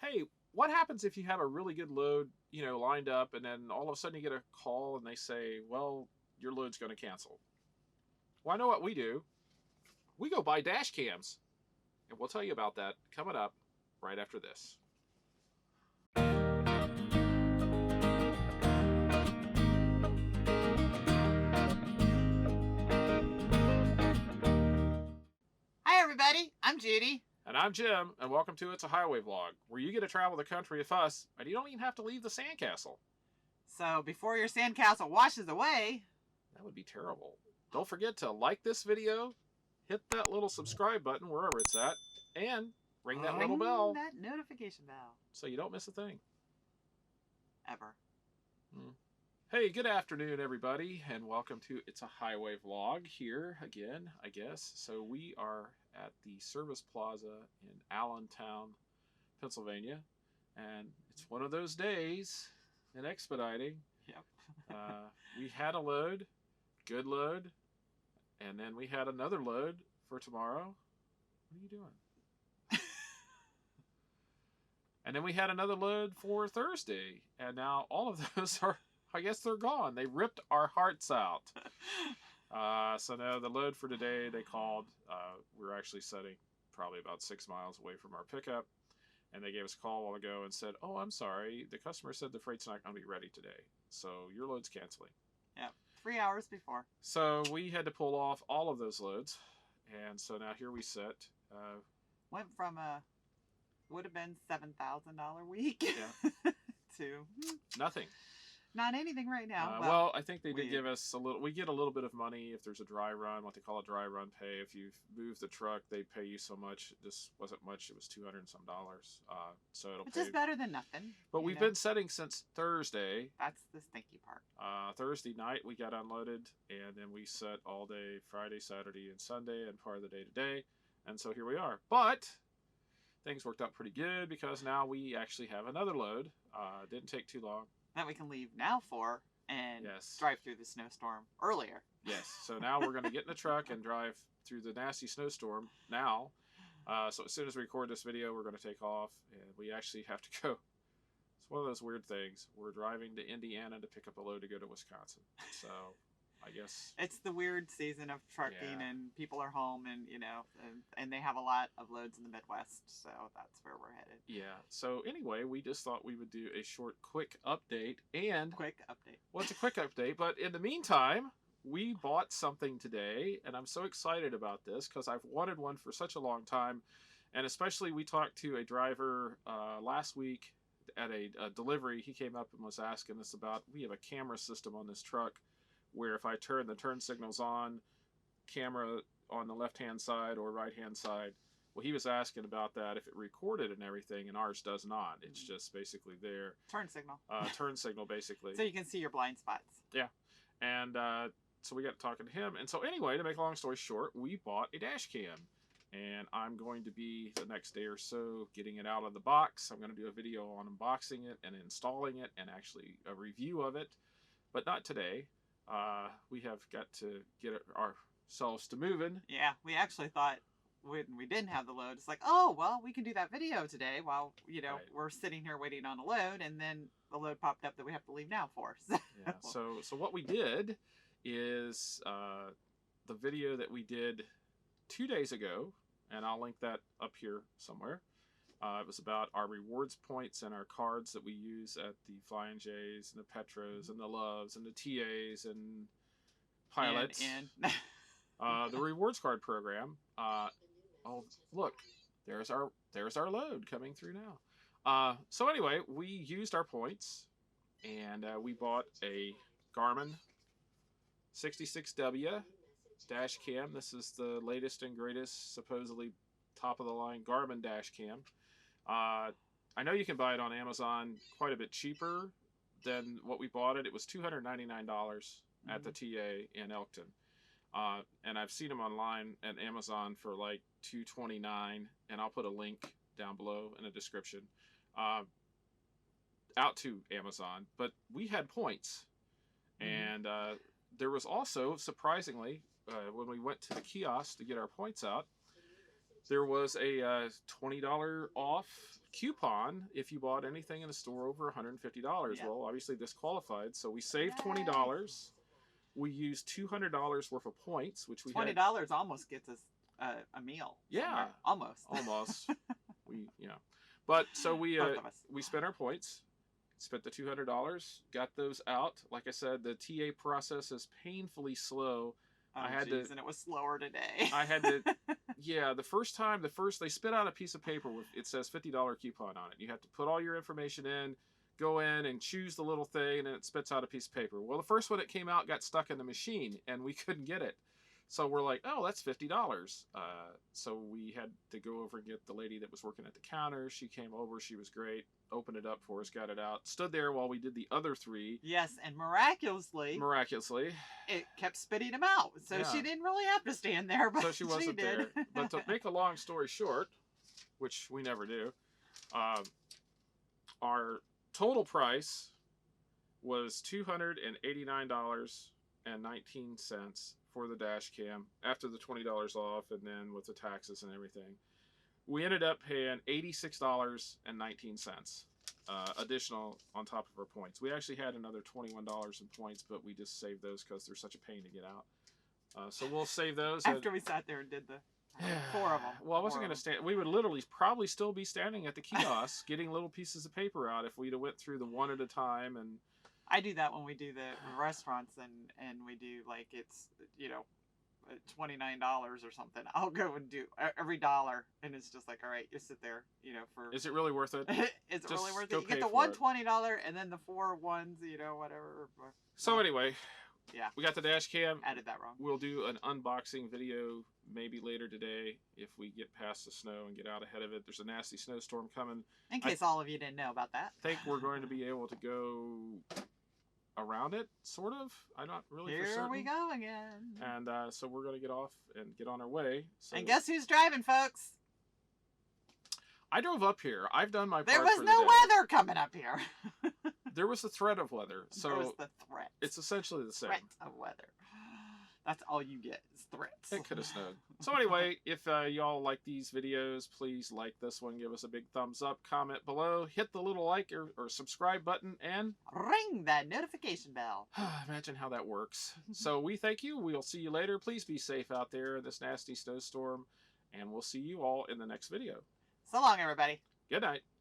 hey, what happens if you have a really good load, lined up, and then all of a sudden you get a call and they say, well, your load's going to cancel? Well, I know what we do. We go buy dash cams. And we'll tell you about that coming up right after this. Hi everybody, I'm Judy. And I'm Jim, and welcome to It's a Highway Vlog, where you get to travel the country with us, and you don't even have to leave the sandcastle. So before your sandcastle washes away... That would be terrible. Don't forget to like this video, hit that little subscribe button wherever it's at, and ring that little bell. that notification bell. So you don't miss a thing. Ever. Hey, good afternoon, everybody, and welcome to It's a Highway Vlog here again, I guess. So we are at the Service Plaza in Allentown, Pennsylvania, and it's one of those days in expediting. Yep. We had a load, good load, and then we had another load for tomorrow. What are you doing? And then we had another load for Thursday, and now all of those are, I guess they're gone. They ripped our hearts out. So now the load for today, they called. We're actually sitting probably about 6 miles away from our pickup, and they gave us a call a while ago and said, oh, I'm sorry. The customer said the freight's not going to be ready today, so your load's canceling. Yeah, 3 hours before. So we had to pull off all of those loads, and so now here we sit. Went from a would have been $7,000 week to Nothing. not anything right now. Well, I think they did give us a little. We get a little bit of money if there's a dry run, what they call a dry run pay. If you move the truck, they pay you so much. This wasn't much. It was $200 and some. So it'll which pay. is better than nothing. But we've been setting since Thursday. That's the stinky part. Thursday night we got unloaded, and then we set all day Friday, Saturday, and Sunday, and part of the day today. And so here we are. But things worked out pretty good because now we actually have another load. Didn't take too long. That we can leave now for and drive through the snowstorm earlier. Yes. So now we're going to get in the truck and drive through the nasty snowstorm now. So as soon as we record this video, we're going to take off, and we actually have to go. It's one of those weird things. We're driving to Indiana to pick up a load to go to Wisconsin. So I guess it's the weird season of trucking, and people are home, and and they have a lot of loads in the Midwest, so that's where we're headed. Yeah. So anyway, we just thought we would do a short, quick update. Well, it's a quick update, but in the meantime, we bought something today, and I'm so excited about this because I've wanted one for such a long time, and especially we talked to a driver last week at a delivery. He came up and was asking us about. We have a camera system on this truck, where if I turn the turn signals on, camera on the left-hand side or right-hand side. Well, he was asking about that, if it recorded and everything, and ours does not. It's just basically there. Turn signal. Turn signal, basically. So you can see your blind spots. Yeah. And so we got talking to him. And so anyway, to make a long story short, we bought a dash cam. And I'm going to be, the next day or so, getting it out of the box. I'm going to do a video on unboxing it and installing it and actually a review of it. But not today. We have got to get ourselves to moving. Yeah, we actually thought when we didn't have the load, it's like, oh, well, we can do that video today while, we're sitting here waiting on a load, and then the load popped up that we have to leave now for. So. Yeah, so what we did is the video that we did 2 days ago, and I'll link that up here somewhere. It was about our rewards points and our cards that we use at the Flying J's and the Petros and the Loves and the TAs and Pilots. And the rewards card program. Oh, look, there's our load coming through now. So anyway, we used our points, and we bought a Garmin 66W Dashcam. This is the latest and greatest, supposedly top of the line Garmin Dashcam. I know you can buy it on Amazon quite a bit cheaper than what we bought it. It was $299 at the TA in Elkton. And I've seen them online at Amazon for like $229, and I'll put a link down below in the description out to Amazon. But we had points, and there was also, surprisingly, when we went to the kiosk to get our points out, there was a $20 off coupon if you bought anything in the store over $150. Yep. Well, obviously this qualified, so we saved Yay. $20. We used $200 worth of points, which we $20 had. almost gets us a meal. Yeah, somewhere. Almost. But so we Both of us. we spent our points, spent the $200, got those out. Like I said, the TA process is painfully slow. Oh, I had and it was slower today. I had to, yeah. The first they spit out a piece of paper with it says $50 coupon on it. You have to put all your information in, go in and choose the little thing, and then it spits out a piece of paper. Well, the first one that came out got stuck in the machine, and we couldn't get it. So we're like, oh, that's $50. So we had to go over and get the lady that was working at the counter. She came over. She was great. Opened it up for us, got it out. Stood there while we did the other 3. Yes, and miraculously, it kept spitting them out. So she didn't really have to stand there, but so she wasn't did. there. But to make a long story short, which we never do, our total price was $289.19 for the Dashcam after the $20 off, and then with the taxes and everything. We ended up paying $86.19 additional on top of our points. We actually had another $21 in points, but we just saved those because they're such a pain to get out. So we'll save those. After we sat there and did the 4 of them. Well, I wasn't going to stand. We would literally probably still be standing at the kiosk getting little pieces of paper out if we'd have went through the one at a time. And I do that when we do the restaurants and we do like it's $29 or something. I'll go and do every dollar, and it's just like, all right, you sit there, for. Is it really worth it? Is it really worth it? You get the $120 and then the 4 ones, whatever. So anyway, yeah, we got the Dashcam. Added that wrong. We'll do an unboxing video maybe later today if we get past the snow and get out ahead of it. There's a nasty snowstorm coming. In case all of you didn't know about that. I think we're going to be able to go around it, sort of. I'm not really for certain. Here we go again. And so we're going to get off and get on our way. So and guess who's driving, folks? I drove up here. I've done my part. There was no weather coming up here. There was the threat of weather. So there was the threat. It's essentially the same. Threat of weather. That's all you get is threats. It could have snowed. So anyway, if y'all like these videos, please like this one. Give us a big thumbs up. Comment below. Hit the little like or subscribe button. And ring that notification bell. Imagine how that works. So we thank you. We'll see you later. Please be safe out there in this nasty snowstorm. And we'll see you all in the next video. So long, everybody. Good night.